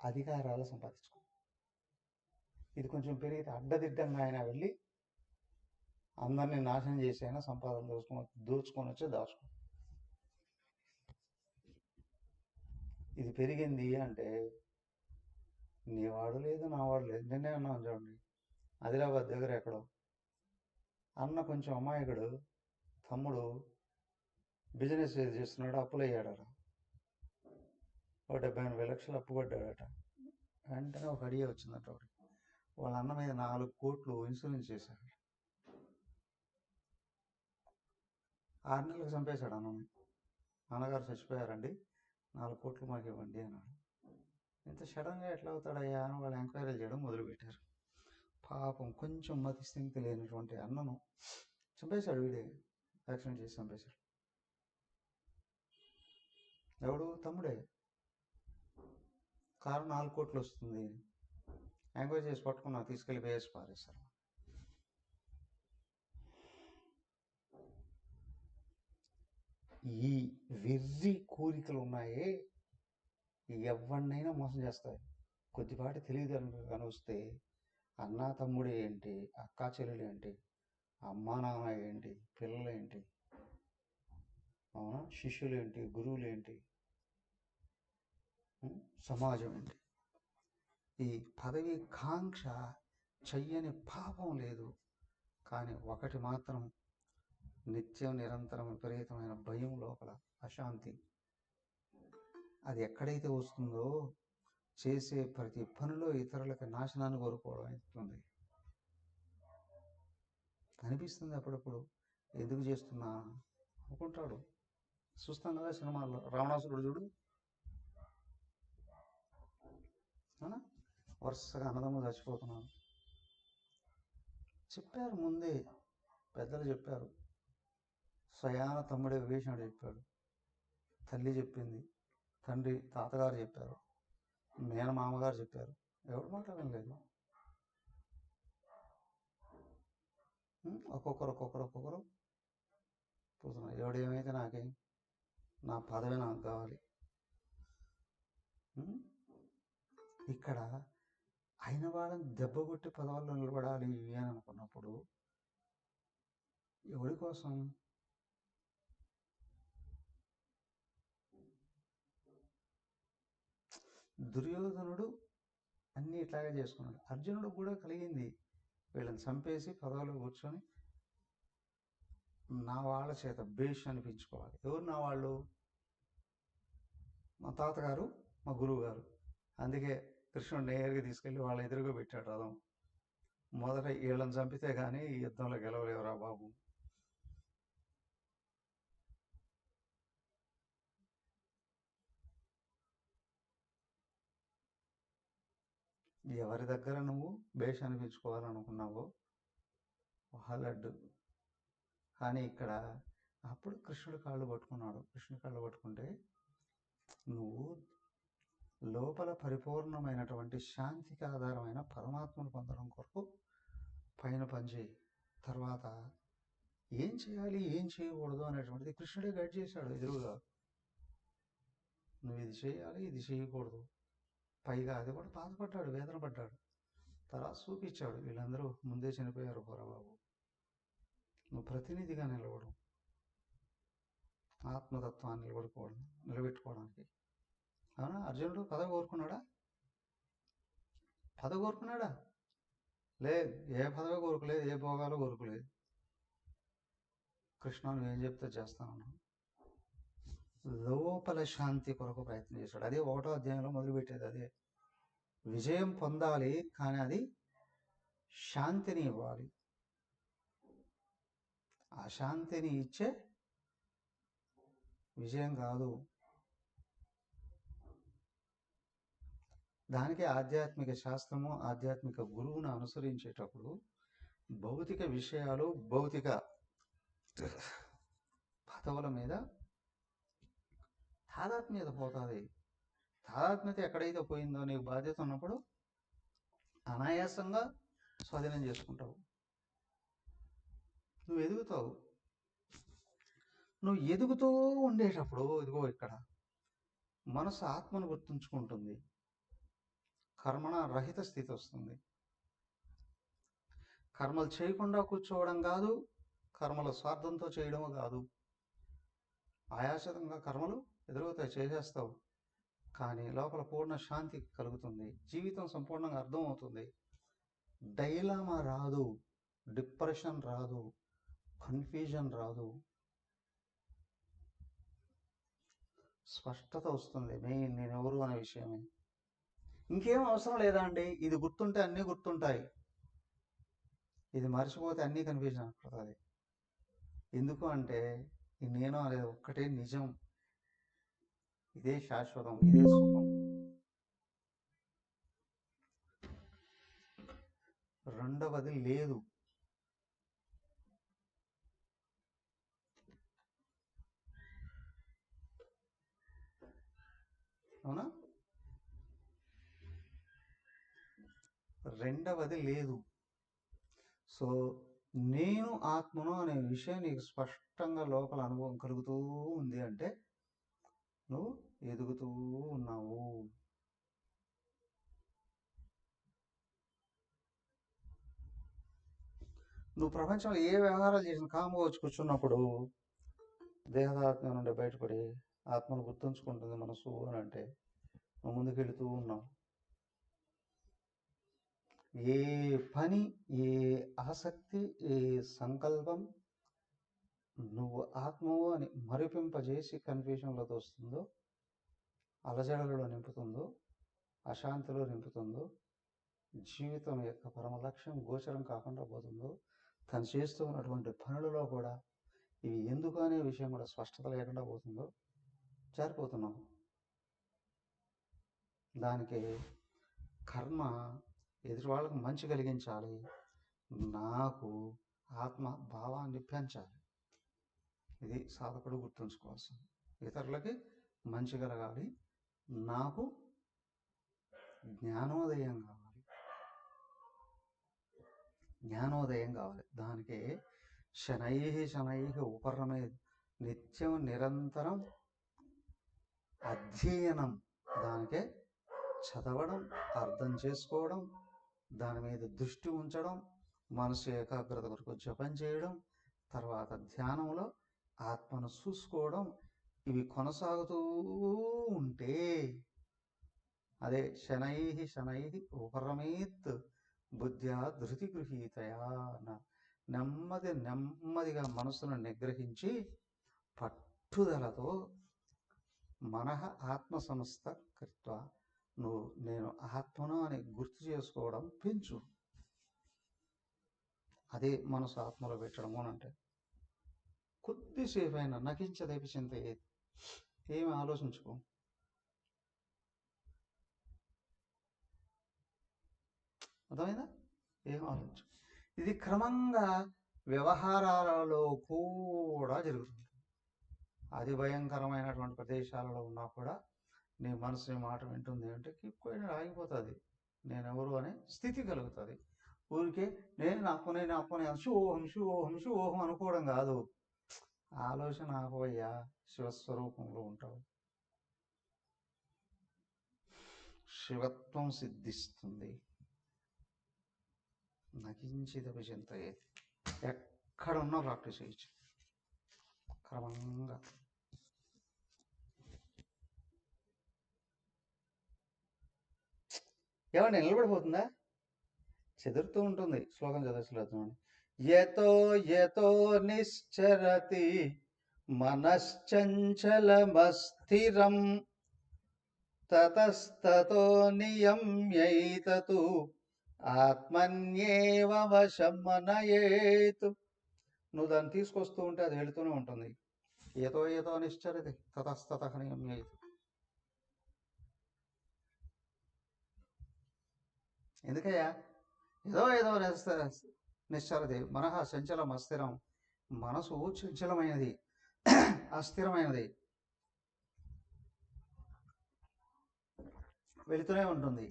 అధికారాలు సంపాదించుకో. ఇది కొంచెం పెరిగితే అడ్డదిడ్డంగా ఆయన వెళ్ళి అందరినీ నాశనం చేసి అయినా సంపాదన దోచుకొని వచ్చి దాచుకో. ఇది పెరిగింది అంటే నీ వాడు లేదు, నా వాడు లేదు. నిన్నే అన్నాను చూడండి, ఆదిలాబాద్ దగ్గర ఎక్కడో అన్న కొంచెం అమాయకుడు తమ్ముడు బిజినెస్ చేస్తున్నాడు, అప్పులు అయ్యాడట. 78 లక్షలు అప్పు పడ్డాడట. వెంటనే ఒక ఐడియా వచ్చిందట ఒకటి. వాళ్ళ అన్న మీద 4 కోట్లు ఇన్సూరెన్స్ చేశాడు. 6 నెలలకు చంపేశాడు అన్నని. నాన్నగారు చచ్చిపోయారండి, 4 కోట్లు మాకు ఇవ్వండి అన్నాడు. ఇంత సడన్గా ఎట్లా అవుతాడయ్యా అని వాళ్ళు ఎంక్వైరీలు చేయడం మొదలుపెట్టారు. పాపం కొంచెం మతిస్థితి లేనటువంటి అన్నను చంపేశాడు. వీడే యాక్సిడెంట్ చేసి చంపేశాడు. ఎవడు? తమ్ముడే. కారు 4 కోట్లు వస్తుంది, ఎంక్వైరీ చేసి పట్టుకున్నా, తీసుకెళ్ళి వేసి పారేశారు. ఈ వెర్రి కోరికలు ఉన్నాయే ఎవరినైనా మోసం చేస్తాయి. కొద్దిపాటి తెలియదు కనిపిస్తే అన్నా తమ్ముడు ఏంటి, అక్కా చెల్లెలు ఏంటి, అమ్మా నాన్న ఏంటి, పిల్లలు ఏంటి, అవునా, శిష్యులు ఏంటి, గురువులు ఏంటి, సమాజం ఏంటి. ఈ పదవి కాంక్ష చెయ్యని పాపం లేదు. కానీ ఒకటి మాత్రం నిత్యం నిరంతరం విపరీతమైన భయం, లోపల అశాంతి. అది ఎక్కడైతే వస్తుందో చేసే ప్రతి పనిలో ఇతరులకి నాశనాన్ని కోరుకోవడం అవుతుంది. అనిపిస్తుంది అప్పుడప్పుడు, ఎందుకు చేస్తున్నా అనుకుంటాడు. చూస్తాం కదా సినిమాల్లో, రావణాసురుడు చూడు, వరుసగా అన్నదమ్ములు చచ్చిపోతున్నారు. చెప్పారు ముందే, పెద్దలు చెప్పారు. స్వయాన తమ్ముడే విభీషణుడు చెప్పాడు, తల్లి చెప్పింది, తండ్రి తాతగారు చెప్పారు, మామగారు చెప్పారు. ఎవరు మాట్లాడలేదు. ఒక్కొక్కరు పోతున్నారు. ఎవడేమైతే నాకేం, నా పదవి నాకు కావాలి. ఇక్కడ అయిన వాళ్ళని దెబ్బ కొట్టి పదవుల్లో నిలబడాలి అని అనుకున్నప్పుడు ఎవరి కోసం? దుర్యోధనుడు అన్నీ ఇట్లాగే చేసుకున్నాడు. అర్జునుడు కూడా కలిగింది, వీళ్ళని చంపేసి పదవులో కూర్చొని నా వాళ్ళ చేత బేష్ అనిపించుకోవాలి. ఎవరు నా వాళ్ళు? మా తాతగారు, మా గురువు గారు. అందుకే కృష్ణుడు నేరుగా తీసుకెళ్ళి వాళ్ళ ఎదురుగా పెట్టాడు రథం. మొదట వీళ్ళని చంపితే కానీ ఈ యుద్ధంలో గెలవలేవురా బాబు. ఎవరి దగ్గర నువ్వు బేష్ అనిపించుకోవాలనుకున్నావో వాళ్ళడ్డు. కానీ ఇక్కడ అప్పుడు కృష్ణుడి కాళ్ళు పట్టుకున్నాడు. కృష్ణుడి కాళ్ళు పట్టుకుంటే నువ్వు లోపల పరిపూర్ణమైనటువంటి శాంతికి ఆధారమైన పరమాత్మను పొందడం కొరకు పైన పనిచేయి. తర్వాత ఏం చేయాలి ఏం చేయకూడదు అనేటువంటిది కృష్ణుడే గైడ్ చేశాడు ఎదురుగా. నువ్వు ఇది చేయాలి ఇది చేయకూడదు. పైగా అది కూడా బాధపడ్డాడు, వేదన పడ్డాడు. తర్వాత చూపించాడు, వీళ్ళందరూ ముందే చనిపోయారు బాబు, నువ్వు ప్రతినిధిగా నిలబడు, ఆత్మతత్వాన్ని నిలబెట్టుకోవడానికి. అవునా? అర్జునుడు పదవి కోరుకున్నాడా? పదవి కోరుకున్నాడా? లేదు, ఏ పదవి కోరుకోలేదు, ఏ భోగాలు కోరుకోలేదు. కృష్ణ నువ్వేం చెప్తే చేస్తాను, లోపల శాంతి కొరకు ప్రయత్నం చేశాడు. అదే 1వ అధ్యాయంలో మొదలుపెట్టేది అదే. విజయం పొందాలి, కానీ అది శాంతిని ఇవ్వాలి. ఆ శాంతిని ఇచ్చే విజయం కాదు. దానికి ఆధ్యాత్మిక శాస్త్రము, ఆధ్యాత్మిక గురువును అనుసరించేటప్పుడు భౌతిక విషయాలు, భౌతిక పదవుల మీద తాదాత్మ్యత పోతుంది. తాదాత్మ్యత ఎక్కడైతే పోయిందో నీకు బాధ్యత ఉన్నప్పుడు అనాయాసంగా స్వాధీనం చేసుకుంటావు. నువ్వు ఎదుగుతావు. నువ్వు ఎదుగుతూ ఉండేటప్పుడు ఇదిగో ఇక్కడ మనసు ఆత్మను గుర్తుంచుకుంటుంది. కర్మణ రహిత స్థితి వస్తుంది. కర్మలు చేయకుండా కూర్చోవడం కాదు, కర్మల స్వార్థంతో చేయడం కాదు. ఆయాసంగా కర్మలు ఎదురవుతాయి, చేసేస్తావు, కానీ లోపల పూర్ణ శాంతి కలుగుతుంది. జీవితం సంపూర్ణంగా అర్థమవుతుంది. డైలామా రాదు, డిప్రెషన్ రాదు, కన్ఫ్యూజన్ రాదు, స్పష్టత వస్తుంది. మెయిన్ నేను ఎవరు అనే విషయమే. ఇంకేం అవసరం లేదా అండి? ఇది గుర్తుంటే అన్నీ గుర్తుంటాయి, ఇది మర్చిపోతే అన్నీ కన్ఫ్యూజన్ పడుతుంది. ఎందుకు అంటే ఈ నేను అనేది ఒక్కటే నిజం, ఇదే శాశ్వతం, ఇదే సుఖం. రెండవది లేదు. అవునా? రెండవది లేదు. సో నేను ఆత్మను అనే విషయం నీకు స్పష్టంగా లోపల అనుభవం కలుగుతూ ఉంది అంటే నువ్వు ఎదుగుతూ ఉన్నావు. నువ్వు ప్రపంచంలో ఏ వ్యవహారాలు చేసిన కాముగా వచ్చి కూర్చున్నప్పుడు దేహదాత్మ నుండి బయటపడి ఆత్మను గుర్తుంచుకుంటుంది మనసు అని అంటే నువ్వు ముందుకెళ్తూ ఉన్నావు. ఏ పని, ఏ ఆసక్తి, ఏ సంకల్పం నువ్వు ఆత్మవు అని మరిపింపజేసి కన్ఫ్యూషన్లతో వస్తుందో, అలజడలలో నింపుతుందో, అశాంతిలో నింపుతుందో, జీవితం యొక్క పరమ లక్ష్యం గోచరం కాకుండా పోతుందో, తను చేస్తూ ఉన్నటువంటి పనులలో కూడా ఇవి ఎందుకు అనే విషయం కూడా స్పష్టత లేకుండా పోతుందో జారిపోతున్నాం. దానికి కర్మ ఎదుటి వాళ్ళకు మంచి కలిగించాలి, నాకు ఆత్మ భావాన్ని పెంచాలి. ఇది సాధకుడు గుర్తుంచుకోవాల్సింది. ఇతరులకి మంచి కలగాలి, నాకు జ్ఞానోదయం కావాలి, జ్ఞానోదయం కావాలి. దానికి శనై శనై ఉపరమే, నిత్యం నిరంతరం అధ్యయనం. దానికే చదవడం, అర్థం చేసుకోవడం, దాని మీద దృష్టి ఉంచడం, మనసు ఏకాగ్రత కొరకు జపం చేయడం, తర్వాత ధ్యానంలో ఆత్మను చూసుకోవడం, ఇవి కొనసాగుతూ ఉంటే అదే శనై శనై ఉపరమేత్ బుద్ధ్యా ధృతి గృహీతయా. నెమ్మదిగా మనసును నిగ్రహించి పట్టుదలతో మనః ఆత్మ సంస్థ కృత్వ, నువ్వు నేను ఆత్మను అని గుర్తు చేసుకోవడం పెంచు. అదే మనసు ఆత్మలో పెట్టడము అని అంటే కొద్దిసేపు అయినా నకించదేపి చింత ఏమి ఆలోచించుకో. అర్థమైందా? ఏం ఆలోచించు. ఇది క్రమంగా వ్యవహారాలలో కూడా జరుగుతుంది. అతి భయంకరమైనటువంటి ప్రదేశాలలో ఉన్నా కూడా నీ మనసు నీ మాట వింటుంది అంటే కీప్ ఆగిపోతుంది. నేనెవరు అనే స్థితి కలుగుతుంది. ఊరికే నేను ఆత్మనే శివోహం అనుకోవడం కాదు. ఆలోచన ఆపోయ్యా, శివస్వరూపంలో ఉంటావు. శివత్వం సిద్ధిస్తుంది. నకించిదపి చింతయేత్. ఎక్కడున్నా ప్రాక్టీస్ చేయొచ్చు క్రమంగా. ఏమండి నిలబడిపోతుందా? చెదురుతూ ఉంటుంది. శ్లోకం చదువుతుంది. యతో యతో నిశ్చరతి మనశ్చంచలమస్థిరం తతస్తతో నియమ్యైతతు ఆత్మన్యేవ వశం మనయేతు. నువ్వు దాన్ని తీసుకొస్తూ ఉంటే అది వెళుతూనే ఉంటుంది. ఏదో ఏదో నిశ్చరతి తతస్తత నియమ్యైతు. ఎందుకయ్యా? ఏదో ఏదో నిశ్చరతి. మనః చంచలం అస్థిరం. మనసు చంచలమైనది, అస్థిరమైనది, వెళుతూనే ఉంటుంది.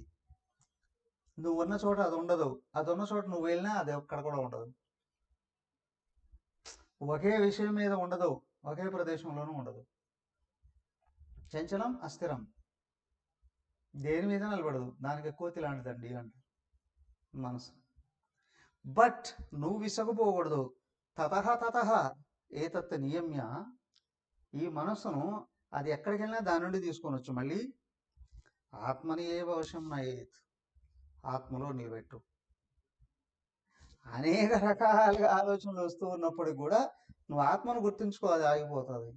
నువ్వు ఉన్న చోట అది ఉండదు, అది ఉన్న చోట నువ్వు వెళ్ళినా అది ఒక్కడ కూడా ఉండదు. ఒకే విషయం మీద ఉండదు, ఒకే ప్రదేశంలోనూ ఉండదు. చంచలం, అస్థిరం, దేని మీద నిలబడదు. దానికి కోతి లాంటిదండి అంట మనసు. బట్ నువ్వు విసగపోకూడదు. తతహ ఏతత్ నియమ్య. ఈ మనస్సును అది ఎక్కడికి వెళ్ళినా దాని నుండి తీసుకొని వచ్చు. మళ్ళీ ఆత్మని ఏ వశం నయేత్. ఆత్మలో నిలబెట్టు. అనేక రకాలుగా ఆలోచనలు వస్తూ ఉన్నప్పటికి కూడా నువ్వు ఆత్మను గుర్తించుకో, అది ఆగిపోతుంది.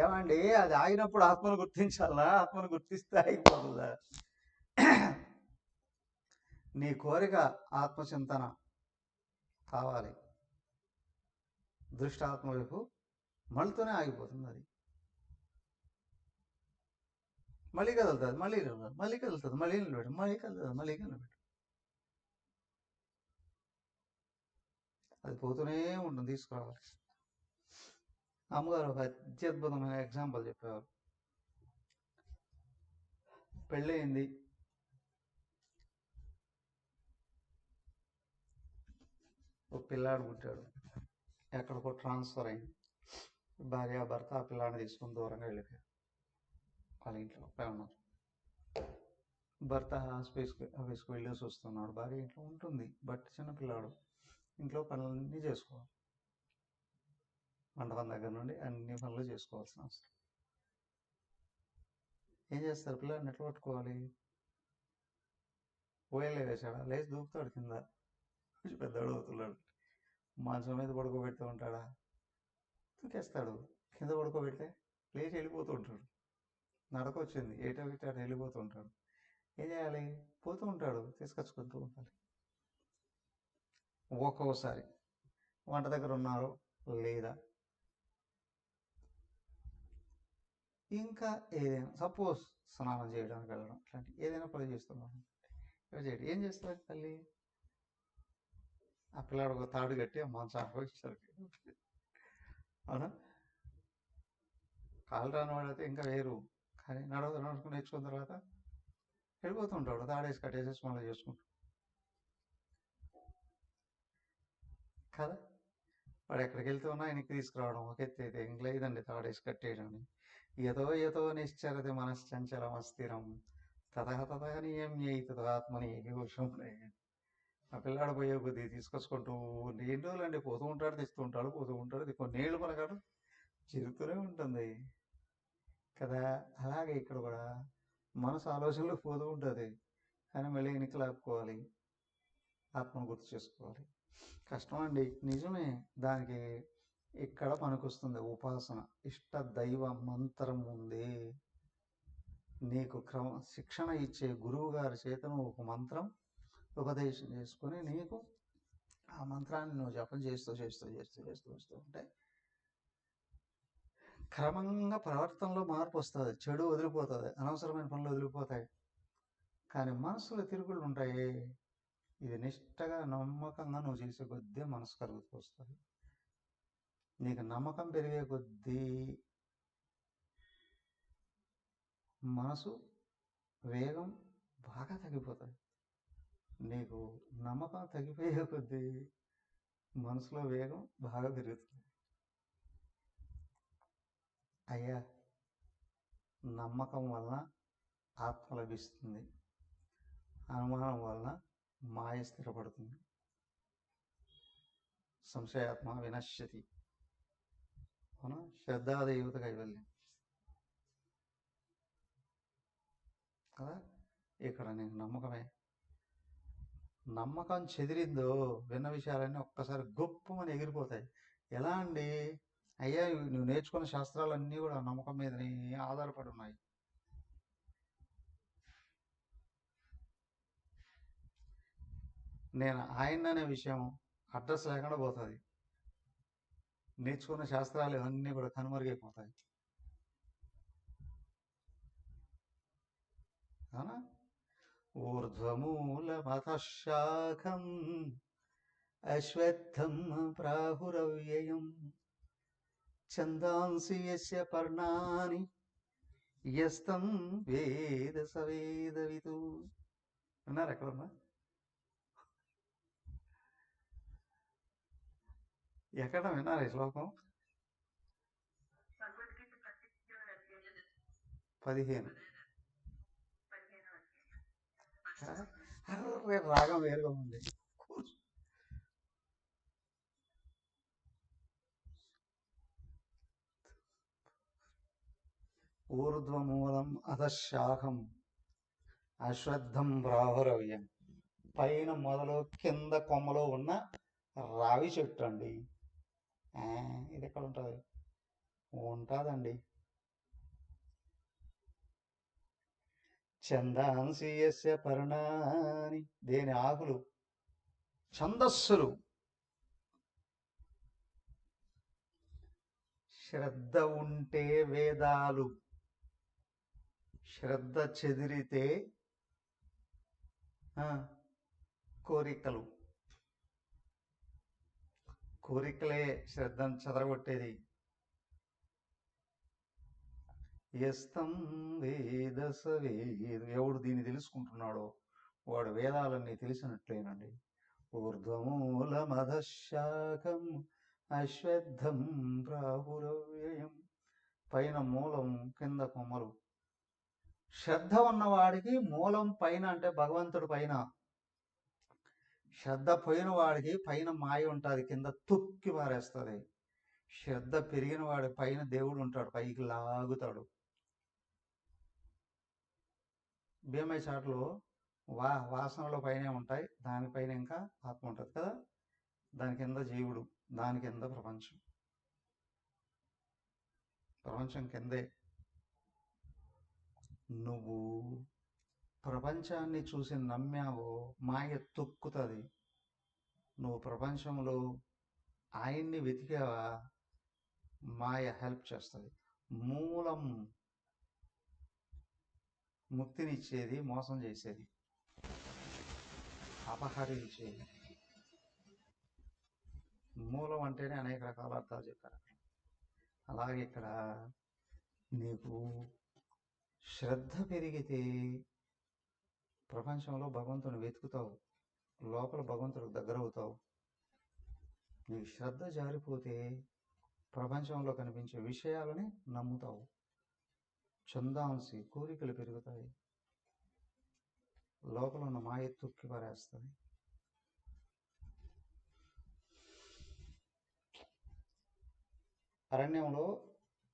ఏమండి, అది ఆగినప్పుడు ఆత్మను గుర్తించాలా? ఆత్మను గుర్తిస్తే ఆగిపోతుందా? నీ కోరిక ఆత్మచింతన కావాలి. దృష్టి ఆత్మ వైపు మళ్ళీతోనే ఆగిపోతుంది. అది మళ్ళీ కదులుతుంది, మళ్ళీ కదులుతుంది, మళ్ళీ కదులుతుంది, మళ్ళీ నిలబెట్టు, మళ్ళీ కదులుతుంది, మళ్ళీ నిలబెట్టు. అది పోతూనే ఉంటుంది. తీసుకురావాలి. అమ్మగారు ఒక అత్యద్భుతమైన ఎగ్జాంపుల్ చెప్పేవారు. పెళ్ళయింది, ఒక పిల్లాడు పుట్టాడు, ఎక్కడికో ట్రాన్స్ఫర్ అయింది. భార్య భర్త ఆ పిల్లాడిని తీసుకొని దూరంగా వెళ్ళిపోయారు. వాళ్ళ ఇంట్లో ఉన్నారు. భర్త ఆఫీస్కి వెళ్ళేసి వస్తున్నాడు. భార్య ఇంట్లో ఉంటుంది. బట్ చిన్నపిల్లాడు, ఇంట్లో పనులన్నీ చేసుకోవాలి. మండపం దగ్గర నుండి అన్ని పనులు చేసుకోవాల్సిన అవసరం. ఏం చేస్తారు? పిల్లాడిని ఎట్లా పట్టుకోవాలి? పోయేలే వేసాడా? లేచి దూకుతాడు కింద. పెద్దవాడు అవుతున్నాడు. మంచం మీద పడుకోబెడుతూ ఉంటాడా? దూకేస్తాడు. కింద పడుకోబెడితే లేచి వెళ్ళిపోతూ ఉంటాడు. నడకొచ్చింది, ఏటో వెళ్ళిపోతూ ఉంటాడు. ఏం చేయాలి? పోతూ ఉంటాడు, తీసుకొచ్చుకుంటూ ఉండాలి. ఒక్కోసారి వంట దగ్గర ఉన్నారు లేదా ఇంకా ఏదైనా, సపోజ్ స్నానం చేయడానికి వెళ్ళడం, అట్లాంటి ఏదైనా పని చేస్తున్నాను, ఏం చేస్తారు తల్లి? ఆ పిల్లాడు ఒక తాడు కట్టి ఆ మంచానికి ఇచ్చారు. అవునా? కాలు రాని వాడైతే ఇంకా వేరు. కానీ నడుచుకుని నేర్చుకున్న తర్వాత వెళ్ళిపోతుంటాడు. తాడేసి కట్టేసేసి మళ్ళీ చేసుకుంటాడు కదా. వాడు ఎక్కడికి వెళ్తూ ఉన్నా ఆయనకి తీసుకురావడం ఒక ఎత్తు అయితే, ఇంక లేదండి తాడేసి కట్టేయడం. యతో నిశ్చరతి మనశ్చంచలం అస్థిరం తతహ నియమ్యైతతు ఆత్మని వశం. ఆ పిల్లాడు పోయే కొద్ది తీసుకొచ్చుకుంటూ ఎన్ని రోజులండి పోతూ ఉంటాడు, తెస్తూ ఉంటాడు, పోతూ ఉంటాడు. కొన్నేళ్ళు పలకాడు చిరుతూనే ఉంటుంది కదా. అలాగే ఇక్కడ కూడా మనసు ఆలోచనలు పోతూ ఉంటుంది, కానీ మళ్ళీ వెనక్కి లాక్కోవాలి, ఆత్మను గుర్తు చేసుకోవాలి. కష్టం అండి, నిజమే. దానికి ఇక్కడ పనికొస్తుంది ఉపాసన. ఇష్ట దైవ మంత్రం ఉంది. నీకు శిక్షణ ఇచ్చే గురువు గారి చేతను ఒక మంత్రం ఉపదేశం చేసుకుని నీకు ఆ మంత్రాన్ని నువ్వు జపం చేస్తూ ఉంటే క్రమంగా ప్రవర్తనలో మార్పు వస్తుంది. చెడు వదిలిపోతుంది, అనవసరమైన పనులు వదిలిపోతాయి. కానీ మనసులో తిరుగుళ్ళు ఉంటాయి. ఇది నిష్టగా నమ్మకంగా నువ్వు చేసే కొద్దీ మనసు కలుగుతూ వస్తుంది. నీకు నమ్మకం పెరిగే కొద్దీ మనసు వేగం బాగా తగ్గిపోతుంది. నీకు నమ్మకం తగ్గిపోయే కొద్దీ మనసులో వేగం బాగా పెరుగుతుంది. అయ్యా, నమ్మకం వలన ఆత్మ లభిస్తుంది, అనుమానం వలన మాయ స్థిరపడుతుంది. సంశయాత్మ వినశ్యతి. అవునా? శ్రద్ధాదైవత కైవల్యం కదా. ఇక్కడ నీకు నమ్మకమే. నమ్మకం చెదిరిందో విన్న విషయాలన్నీ ఒక్కసారి గొప్పమని ఎగిరిపోతాయి. ఎలా అండి? అయ్యా, నువ్వు నేర్చుకున్న శాస్త్రాలన్నీ కూడా నమ్మకం మీదనే ఆధారపడి ఉన్నాయి. నేను ఆయన అనే విషయం అడ్రస్ లేకుండా పోతుంది. నేర్చుకున్న శాస్త్రాలు ఇవన్నీ కూడా కనుమరుగైపోతాయి. అవునా? ఊర్ధ్వమూలమతశాఖం అశ్వత్థం ప్రాహురవ్యయం ఛందాంసి యస్య పర్ణాని యస్తం వేద సవేదవితు. విన్నారు ఎక్కడన్నా? ఎక్కడ విన్నారు ఈ శ్లోకం? 15. రాగం వేరుగా ఉంది. ఊర్ధ్వమూలం అధశాఖం అశ్వత్థం ప్రాహురవ్యం. పైన మొదలు కింద కొమ్మలో ఉన్న రావి చెట్టు అండి. ఇది ఎక్కడ ఉంటుంది? ఉంటుందండి. ఛందాంసి యస్య పర్ణాని, దేని ఆకులు ఛందస్సులు. శ్రద్ధ ఉంటే వేదాలు, శ్రద్ధ చెదిరితే కోరికలు. కోరికలే శ్రద్ధను చెదరగొట్టేది. యస్తం వేద సవేద. ఎవడు దీన్ని తెలుసుకుంటున్నాడో వాడు వేదాలన్నీ తెలిసినట్లేనండి. ఊర్ధ్వమూలమధశాఖం అశ్వత్థం ప్రాహురవ్యయం. పైన మూలం, కింద కొమ్మలు. శ్రద్ధ ఉన్నవాడికి మూలం పైన, అంటే భగవంతుడు పైన. శ్రద్ధ పోయిన వాడికి పైన మాయ ఉంటుంది, కింద తొక్కి పారేస్తుంది. శ్రద్ధ పెరిగిన వాడి పైన దేవుడు ఉంటాడు, పైకి లాగుతాడు. భీమయ్య చాటులో వాసనలో పైనే ఉంటాయి, దానిపైన ఇంకా ఆత్మ ఉంటుంది కదా. దాని కింద జీవుడు, దాని కింద ప్రపంచం. ప్రపంచం కిందే. నువ్వు ప్రపంచాన్ని చూసి నమ్మావో మాయ తొక్కుతుంది. నువ్వు ప్రపంచంలో ఆయన్ని వెతికావా మాయ హెల్ప్ చేస్తుంది. మూలం ముక్తినిచ్చేది, మోసం చేసేది, అపహరించేది. మూలం అంటేనే అనేక రకాల అర్థాలు చెప్పారు. అలాగే ఇక్కడ నీకు శ్రద్ధ పెరిగితే ప్రపంచంలో భగవంతుని వెతుకుతావు, లోపల భగవంతుడికి దగ్గర అవుతావు. నీకు శ్రద్ధ జారిపోతే ప్రపంచంలో కనిపించే విషయాలని నమ్ముతావు. ఛందాంసి, కోరికలు పెరుగుతాయి, లోపల ఉన్న మాయ తొక్కి పారేస్తుంది. అరణ్యంలో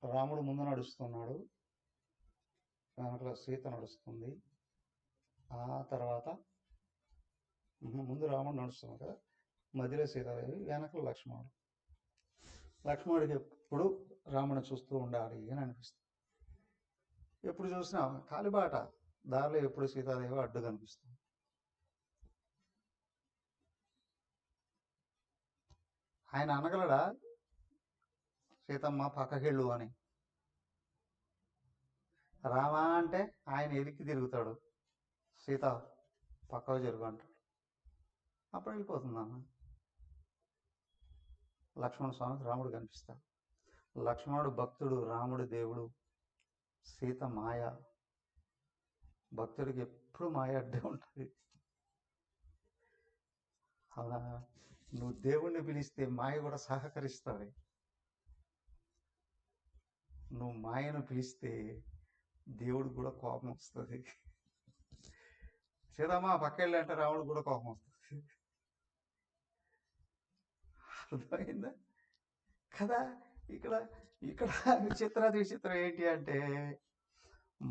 రాముడు ముందు నడుస్తున్నాడు, వెనకలో సీత నడుస్తుంది. ఆ తర్వాత ముందు రాముడు నడుస్తున్నాడు కదా, మధ్యలో సీతాదేవి, వెనకలో లక్ష్మణుడు. లక్ష్మణుడికి ఎప్పుడు రాముని చూస్తూ ఉండాలి అని అనిపిస్తుంది. ఎప్పుడు చూసినా కాలిబాట, దారిలో ఎప్పుడు సీతాదేవి అడ్డు కనిపిస్తుంది. ఆయన అనగలడా సీతమ్మ పక్కకెళ్ళు అని? రామా అంటే ఆయన ఎదికి తిరుగుతాడు, సీత పక్కకు జరుగు అంటాడు. అప్పుడు వెళ్ళిపోతుందమ్మ. లక్ష్మణ స్వామికి రాముడు కనిపిస్తాడు. లక్ష్మణుడు భక్తుడు, రాముడు దేవుడు, సీత మాయ. భక్తుడికి ఎప్పుడు మాయ అడ్డే ఉంటుంది. అవునా? నువ్వు దేవుణ్ణి పిలిస్తే మాయ కూడా సహకరిస్తుంది. నువ్వు మాయను పిలిస్తే దేవుడు కూడా కోపం వస్తుంది. సీతమ్మ పక్కెళ్ళి అంటే రాముడు కూడా కోపం వస్తుంది. అర్థమైందా కదా? ఇక్కడ ఇక్కడ విచిత్రం ఏంటి అంటే,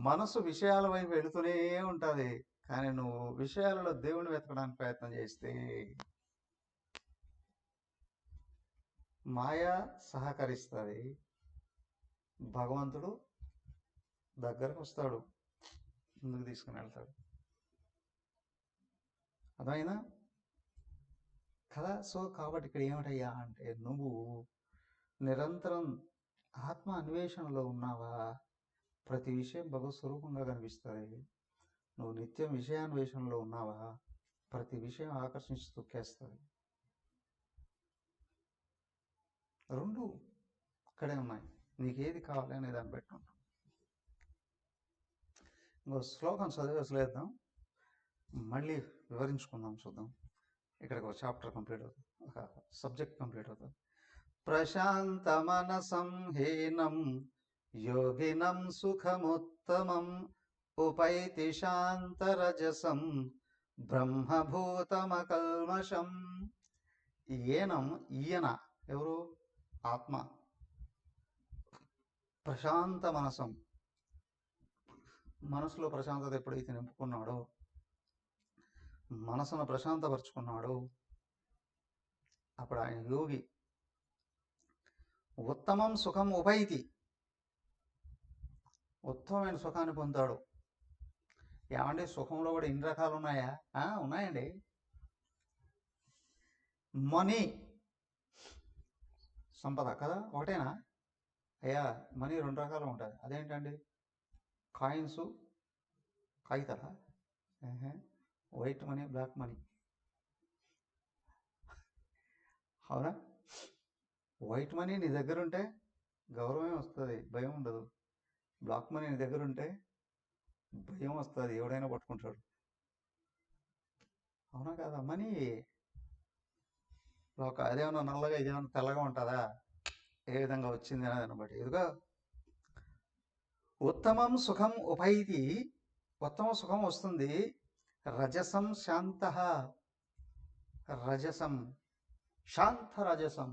మనసు విషయాల వైపు వెళుతూనే ఉంటుంది, కానీ నువ్వు విషయాలలో దేవుని వెతకడానికి ప్రయత్నం చేస్తే మాయ సహకరిస్తుంది, భగవంతుడు దగ్గరకు వస్తాడు, ముందుకు తీసుకుని వెళ్తాడు. అర్థమైనా కదా? సో కాబట్టి ఇక్కడ ఏమిటయ్యా అంటే, నువ్వు నిరంతరం ఆత్మ అన్వేషణలో ఉన్నావా? ప్రతి విషయం భగవత్ స్వరూపంగా కనిపిస్తుంది. నువ్వు నిత్యం విషయాన్వేషణలో ఉన్నావా? ప్రతి విషయం ఆకర్షించి తొక్కేస్తుంది. రెండు ఇక్కడే ఉన్నాయి. నీకేది కావాలి అనే దాన్ని బట్టి ఉంటాం. ఇంకో శ్లోకం చదివేసలేద్దాం, మళ్ళీ వివరించుకుందాం, చూద్దాం. ఇక్కడికి ఒక చాప్టర్ కంప్లీట్ అవుతుంది, ఒక సబ్జెక్ట్ కంప్లీట్ అవుతుంది. ప్రశాంత మనసం హీనం యోగినం సుఖముత్తమం ఉపైతి శాంతరజసం బ్రహ్మభూతమకల్మషం. ఈయన ఎవరు? ఆత్మ. ప్రశాంత మనసం, మనసులో ప్రశాంతత ఎప్పుడైతే నింపుకున్నాడో, మనసును ప్రశాంతపరుచుకున్నాడో, అప్పుడు ఆయన యోగి. ఉత్తమం సుఖం ఉపైతి, ఉత్తమమైన సుఖాన్ని పొందాడు. ఏమండి సుఖంలో కూడా ఇన్ని రకాలు ఉన్నాయా? ఉన్నాయండి. మనీ సంపద కదా, ఒకటేనా? అయ్యా మనీ రెండు రకాలు ఉంటుంది. అదేంటండి? కాయిన్స్, కాగితాలా? White money, black money. అవునా? వైట్ మనీ నీ దగ్గర ఉంటే గౌరవమే వస్తుంది, భయం ఉండదు. బ్లాక్ మనీ నీ దగ్గర ఉంటే భయం వస్తుంది, ఎవడైనా పట్టుకుంటాడు. అవునా కదా? మనీ అదేమన్నా నల్లగా, ఇదేమన్నా తెల్లగా ఉంటుందా? ఏ విధంగా వచ్చింది అనేదాన్ని బట్టి. ఇదిగో ఉత్తమం సుఖం ఉపైతి, ఉత్తమ సుఖం వస్తుంది. రజసం శాంత, రజసం శాంత రజసం,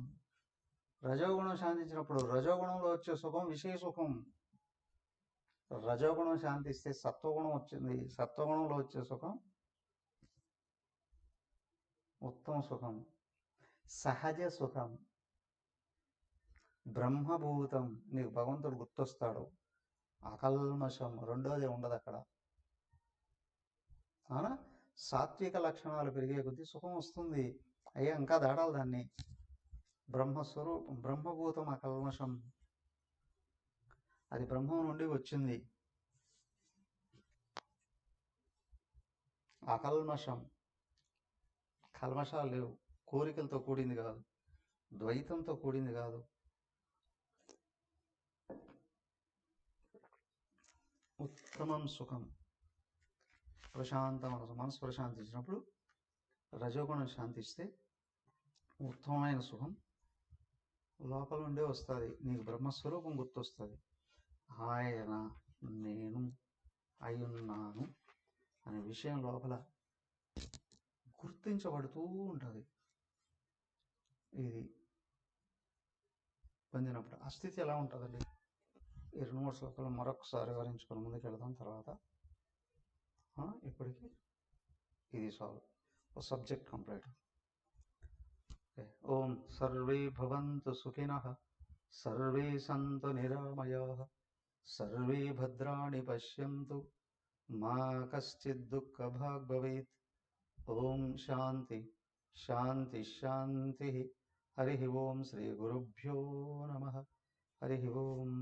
రజోగుణం శాంతించినప్పుడు రజోగుణంలో వచ్చే సుఖం విషయ సుఖం. రజోగుణం శాంతిస్తే సత్వగుణం వచ్చింది, సత్వగుణంలో వచ్చే సుఖం ఉత్తమ సుఖం, సహజ సుఖం, బ్రహ్మభూతం. నీకు భగవంతుడు గుర్తొస్తాడు. అకల్మషం, రెండోది ఉండదు అక్కడ. అవునా? సాత్విక లక్షణాలు పెరిగే కొద్దీ సుఖం వస్తుంది. అయ్యా ఇంకా దాడాలి దాన్ని. బ్రహ్మస్వరూపం, బ్రహ్మభూతం అకల్మషం, అది బ్రహ్మం నుండి వచ్చింది. అకల్మషం, కల్మషాలు లేవు, కోరికలతో కూడింది కాదు, ద్వైతంతో కూడింది కాదు. ఉత్తమం సుఖం, ప్రశాంత మనసు. మనసు ప్రశాంతించినప్పుడు రజోగుణం శాంతిస్తే ఉత్తమమైన సుఖం లోపల నుండే వస్తుంది. నీకు బ్రహ్మస్వరూపం గుర్తొస్తుంది. ఆయన నేను అయ్యున్నాను అనే విషయం లోపల గుర్తించబడుతూ ఉంటుంది. ఇది పొందినప్పుడు ఆ స్థితి ఎలా ఉంటుందండి? ఈ 2-3 శ్లోకాలు మరొకసారి వివరించుకొని ముందుకు వెళదాం. తర్వాత ఇప్పటికి ఇది సాల్వ్, సబ్జెక్ట్ కంప్లీట్. ఓం సర్వే భవంతు సుఖినః, సర్వే సంతు నిరామయాః, సర్వే భద్రాణి పశ్యంతు, మా కశ్చిద్ దుఃఖభాగ్ భవేత్. ఓం శాంతి శాంతి శాంతి. హరి ఓం. శ్రీ గురుభ్యో నమః. హరి ఓం.